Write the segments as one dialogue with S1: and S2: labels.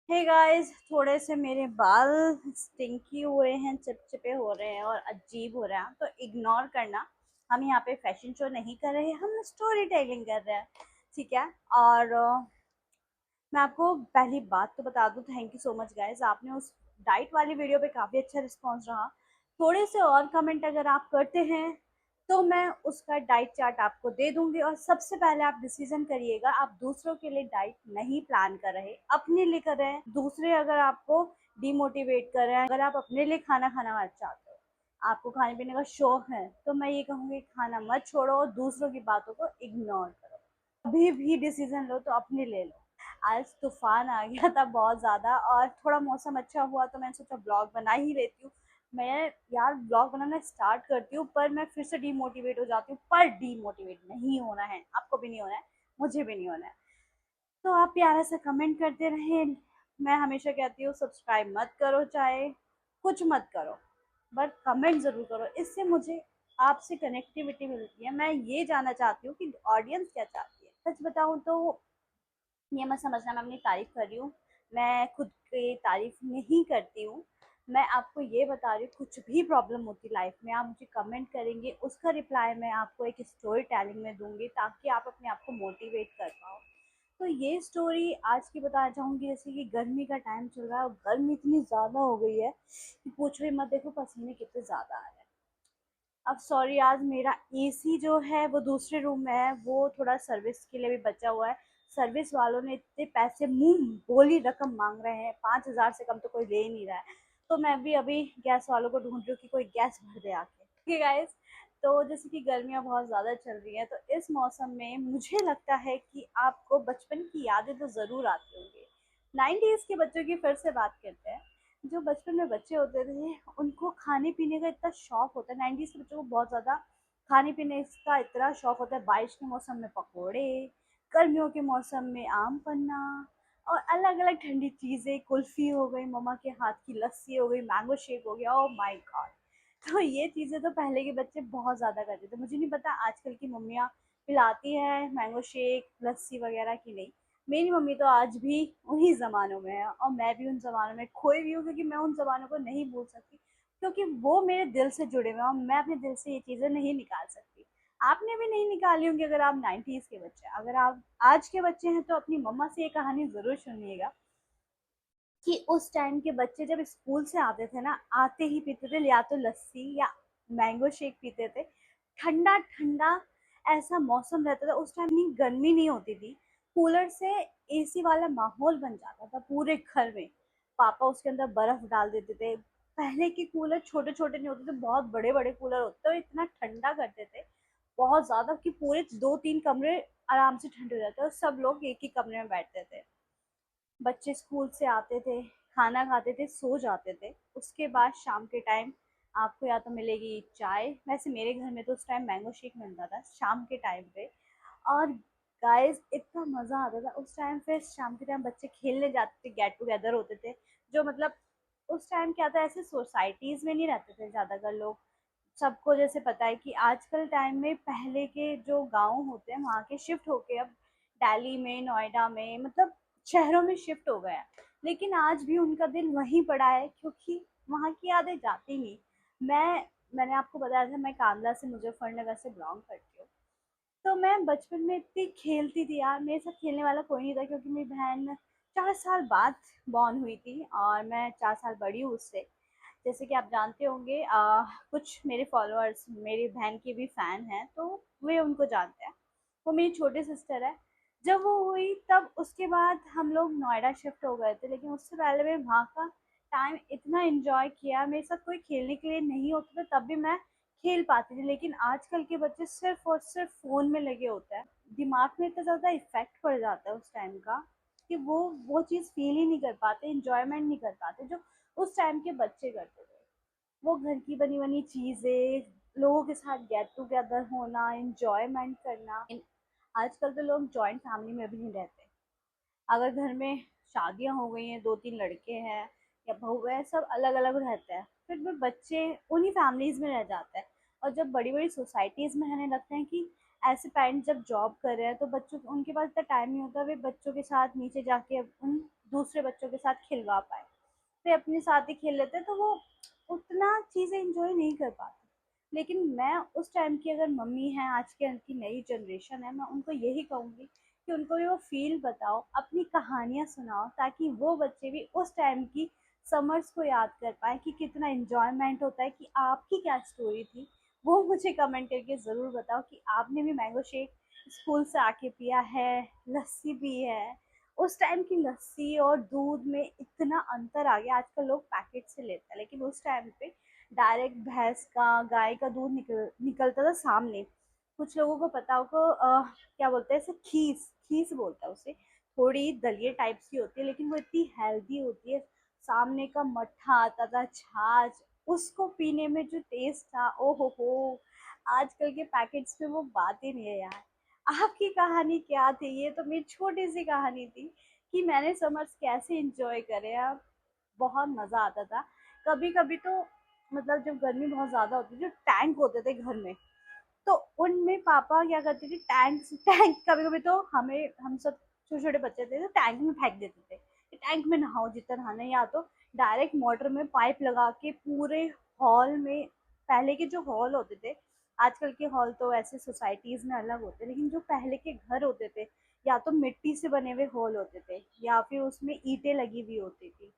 S1: Hey guys, थोड़े से मेरे बाल स्टिंकी हुए हैं, चिपचिपे हो रहे हैं और अजीब हो रहे हैं, तो इग्नोर करना। हम यहाँ पे फैशन शो नहीं कर रहे, हम स्टोरी टेलिंग कर रहे हैं। ठीक है। और मैं आपको पहली बात तो बता दूं, thank you so much guys, आपने उस डाइट वाली वीडियो पे काफ़ी अच्छा रिस्पॉन्स रहा। थोड़े से और कमेंट अगर आप करते हैं तो मैं उसका डाइट चार्ट आपको दे दूंगी। और सबसे पहले आप डिसीजन करिएगा, आप दूसरों के लिए डाइट नहीं प्लान कर रहे, अपने लिए कर रहे हैं। दूसरे अगर आपको डिमोटिवेट कर रहे हैं, अगर आप अपने लिए खाना खाना चाहते हो, आपको खाने पीने का शौक है, तो मैं ये कहूँगी खाना मत छोड़ो और दूसरों की बातों को इग्नोर करो। अभी भी डिसीजन लो तो अपने ले लो। आज तूफान आ गया था बहुत ज़्यादा, और थोड़ा मौसम अच्छा हुआ तो मैंने सोचा ब्लॉग बना ही लेती हूँ। मैं यार ब्लॉग बनाना स्टार्ट करती हूँ पर मैं फिर से डीमोटिवेट हो जाती हूँ। पर डीमोटिवेट नहीं होना है, आपको भी नहीं होना है, मुझे भी नहीं होना है। तो आप प्यारा सा कमेंट करते रहे। मैं हमेशा कहती हूँ सब्सक्राइब मत करो, चाहे कुछ मत करो, बट कमेंट ज़रूर करो। इससे मुझे आपसे कनेक्टिविटी मिलती है। मैं ये जानना चाहती हूँ कि ऑडियंस क्या चाहती है। सच बताऊँ तो ये मत समझना मैं अपनी तारीफ कर रही हूँ, मैं खुद की तारीफ नहीं करती हूँ। मैं आपको ये बता रही हूँ, कुछ भी प्रॉब्लम होती लाइफ में आप मुझे कमेंट करेंगे, उसका रिप्लाई मैं आपको एक स्टोरी टेलिंग में दूंगी, ताकि आप अपने आप को मोटिवेट कर पाओ। तो ये स्टोरी आज की बताना चाहूँगी। जैसे कि गर्मी का टाइम चल रहा है और गर्मी इतनी ज़्यादा हो गई है कि पूछो ही मत, देखो पसीने कितने ज़्यादा आ रहे हैं। अब सॉरी, आज मेरा एसी जो है वो दूसरे रूम में है, वो थोड़ा सर्विस के लिए भी बचा हुआ है। सर्विस वालों ने इतने पैसे मुंह बोली रकम मांग रहे हैं, 5,000 से कम तो कोई ले ही नहीं रहा है। तो मैं भी अभी गैस वालों को ढूंढ रही हूँ कि कोई गैस भर दे आके। ठीक है गाइस। तो जैसे कि गर्मियाँ बहुत ज़्यादा चल रही हैं, तो इस मौसम में मुझे लगता है कि आपको बचपन की यादें तो ज़रूर आती होंगी। 90s के बच्चों की फिर से बात करते हैं। जो बचपन में बच्चे होते थे उनको खाने पीने का इतना शौक होता है, 90s के बच्चों को बहुत ज़्यादा खाने पीने का इतना शौक होता है। बारिश के मौसम में पकोड़े, गर्मियों के मौसम में आम पन्ना, और अलग अलग ठंडी चीज़ें, कुल्फ़ी हो गई, मम्मा के हाथ की लस्सी हो गई, मैंगो शेक हो गया। Oh my God! तो ये चीज़ें तो पहले के बच्चे बहुत ज़्यादा करते थे। मुझे नहीं पता आजकल की मम्मियाँ पिलाती हैं मैंगो शेक, लस्सी वगैरह की नहीं। मेरी मम्मी तो आज भी उन्हीं ज़मानों में है और मैं भी उन ज़मानों में खोई हुई हूँ, क्योंकि मैं उन ज़मानों को नहीं भूल सकती, क्योंकि वो मेरे दिल से जुड़े हुए हैं और मैं अपने दिल से ये चीज़ें नहीं निकाल सकती। आपने भी नहीं निकाली होंगी अगर आप 90s के बच्चे हैं। अगर आप आज के बच्चे हैं तो अपनी मम्मा से ये कहानी ज़रूर सुनिएगा कि उस टाइम के बच्चे जब स्कूल से आते थे ना, आते ही पीते थे या तो लस्सी या मैंगो शेक पीते थे। ठंडा ठंडा ऐसा मौसम रहता था उस टाइम, इतनी गर्मी नहीं होती थी। कूलर से एसी वाला माहौल बन जाता था पूरे घर में। पापा उसके अंदर बर्फ डाल देते थे। पहले के कूलर छोटे छोटे नहीं होते थे, बहुत बड़े बड़े कूलर होते थे और इतना ठंडा करते थे बहुत ज्यादा कि पूरे 2-3 कमरे आराम से ठंडे हो जाते और सब लोग एक ही कमरे में बैठते थे। बच्चे स्कूल से आते थे, खाना खाते थे, सो जाते थे। उसके बाद शाम के टाइम आपको या तो मिलेगी चाय, वैसे मेरे घर में तो उस टाइम मैंगो शेक मिलता था शाम के टाइम पे। और गाइस इतना मज़ा आता था उस टाइम। फिर शाम के टाइम बच्चे खेलने जाते थे, गेट टुगेदर होते थे। जो मतलब उस टाइम क्या था, ऐसे सोसाइटीज़ में नहीं रहते थे ज़्यादातर लोग। सबको जैसे पता है कि आजकल टाइम में पहले के जो गाँव होते हैं वहाँ के शिफ्ट होके अब दिल्ली में, नोएडा में, मतलब शहरों में शिफ्ट हो गए हैं। लेकिन आज भी उनका दिल वहीं पड़ा है, क्योंकि वहाँ की यादें जाती नहीं। मैंने आपको बताया था मैं कांगड़ा से, मुजफ्फरनगर से बिलोंग करती हूँ। तो मैं बचपन में इतनी खेलती थी यार, मेरे साथ खेलने वाला कोई नहीं था, क्योंकि मेरी बहन 4 साल बाद बॉर्न हुई थी और मैं 4 साल बड़ी हूँ उससे। जैसे कि आप जानते होंगे, कुछ मेरे फॉलोअर्स मेरी बहन के भी फ़ैन हैं, तो वे उनको जानते हैं। वो मेरी छोटी सिस्टर है। जब वो हुई तब उसके बाद हम लोग नोएडा शिफ्ट हो गए थे, लेकिन उससे पहले मैं वहाँ का टाइम इतना एंजॉय किया। मेरे साथ कोई खेलने के लिए नहीं होता था तब भी मैं खेल पाती थी। लेकिन आजकल के बच्चे सिर्फ और सिर्फ फ़ोन में लगे होते हैं। दिमाग में इतना ज़्यादा इफ़ेक्ट पड़ जाता है उस टाइम का कि वो चीज़ फील ही नहीं कर पाते, इंजॉयमेंट नहीं कर पाते जो उस टाइम के बच्चे करते थे। वो घर की बनी बनी चीज़ें, लोगों के साथ गेट टुगेदर होना, एंजॉयमेंट करना। आजकल तो लोग जॉइंट फैमिली में भी नहीं रहते। अगर घर में शादियां हो गई हैं, 2-3 लड़के हैं या बहू है, सब अलग अलग रहते हैं, फिर भी बच्चे उन्हीं फैमिलीज में रह जाते हैं। और जब बड़ी बड़ी सोसाइटीज में रहने लगते हैं कि ऐसे पेरेंट्स जब जॉब कर रहे हैं तो बच्चों उनके पास इतना टाइम नहीं होता, वे बच्चों के साथ नीचे जाके उन दूसरे बच्चों के साथ खिलवा पाए। वे अपने साथ ही खेल लेते तो वो उतना चीज़ें इंजॉय नहीं कर पाते। लेकिन मैं उस टाइम की अगर मम्मी है, आज के की नई जनरेशन है, मैं उनको यही कहूँगी कि उनको भी वो फील बताओ, अपनी कहानियाँ सुनाओ, ताकि वो बच्चे भी उस टाइम की समर्स को याद कर पाए कि कितना एंजॉयमेंट होता है। कि आपकी क्या स्टोरी थी, वो मुझे कमेंट करके ज़रूर बताओ कि आपने भी मैंगो शेक स्कूल से आके पिया है, लस्सी पी है। उस टाइम की लस्सी और दूध में इतना अंतर आ गया, आजकल लोग पैकेट से लेते हैं, लेकिन उस टाइम पे डायरेक्ट भैंस का, गाय का दूध निकलता था सामने। कुछ लोगों को पता होगा क्या बोलते हैं इसे, खीस खीस बोलता है उसे। थोड़ी दलिए टाइप की होती है, लेकिन वो इतनी हेल्दी होती है। सामने का मट्ठा आता था, छाछ, उसको पीने में जो टेस्ट था, ओ हो। आजकल के पैकेट्स में वो बात ही नहीं है यार। आपकी कहानी क्या थी? ये तो मेरी छोटी सी कहानी थी कि मैंने समर्स कैसे एंजॉय करे। अब बहुत मज़ा आता था। कभी कभी तो मतलब जब गर्मी बहुत ज़्यादा होती थी, जो टैंक होते थे घर में, तो उनमें पापा क्या करते थे, टैंक टैंक कभी कभी तो हमें, हम सब छोटे छोटे बच्चे थे तो टैंक में फेंक देते थे कि टैंक में नहाओ जितना नहाना है, या तो डायरेक्ट मोटर में पाइप लगा के पूरे हॉल में। पहले के जो हॉल होते थे, आजकल के हॉल तो ऐसे सोसाइटीज में अलग होते हैं, लेकिन जो पहले के घर होते थे, या तो मिट्टी से बने हुए हॉल होते थे, या फिर उसमें ईंटें लगी हुई होती थी।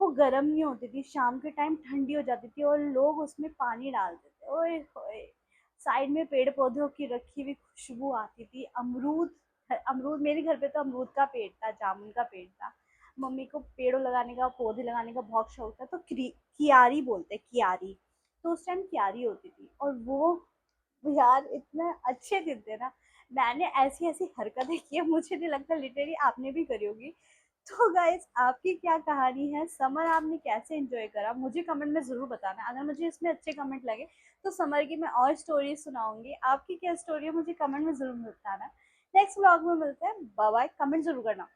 S1: वो गर्म नहीं होती थी, शाम के टाइम ठंडी हो जाती थी और लोग उसमें पानी डालते थे। ओए होए, साइड में पेड़ पौधों की रखी हुई खुशबू आती थी। अमरूद, अमरूद मेरे घर पे तो अमरूद का पेड़ था, जामुन का पेड़ था। मम्मी को पेड़ों लगाने का, पौधे लगाने का बहुत शौक था, तो कियारी बोलते हैं, कियारी। तो उस टाइम कियारी होती थी, और वो यार इतने अच्छे दिन थे ना। मैंने ऐसी ऐसी हरकतें की है, मुझे नहीं लगता लिटरली आपने भी करी होगी। तो गाइस, आपकी क्या कहानी है? समर आपने कैसे एंजॉय करा? मुझे कमेंट में ज़रूर बताना। अगर मुझे इसमें अच्छे कमेंट लगे तो समर की मैं और स्टोरी सुनाऊंगी। आपकी क्या स्टोरी है मुझे कमेंट में ज़रूर बताना। नेक्स्ट व्लॉग में मिलते हैं। Bye bye. कमेंट ज़रूर करना।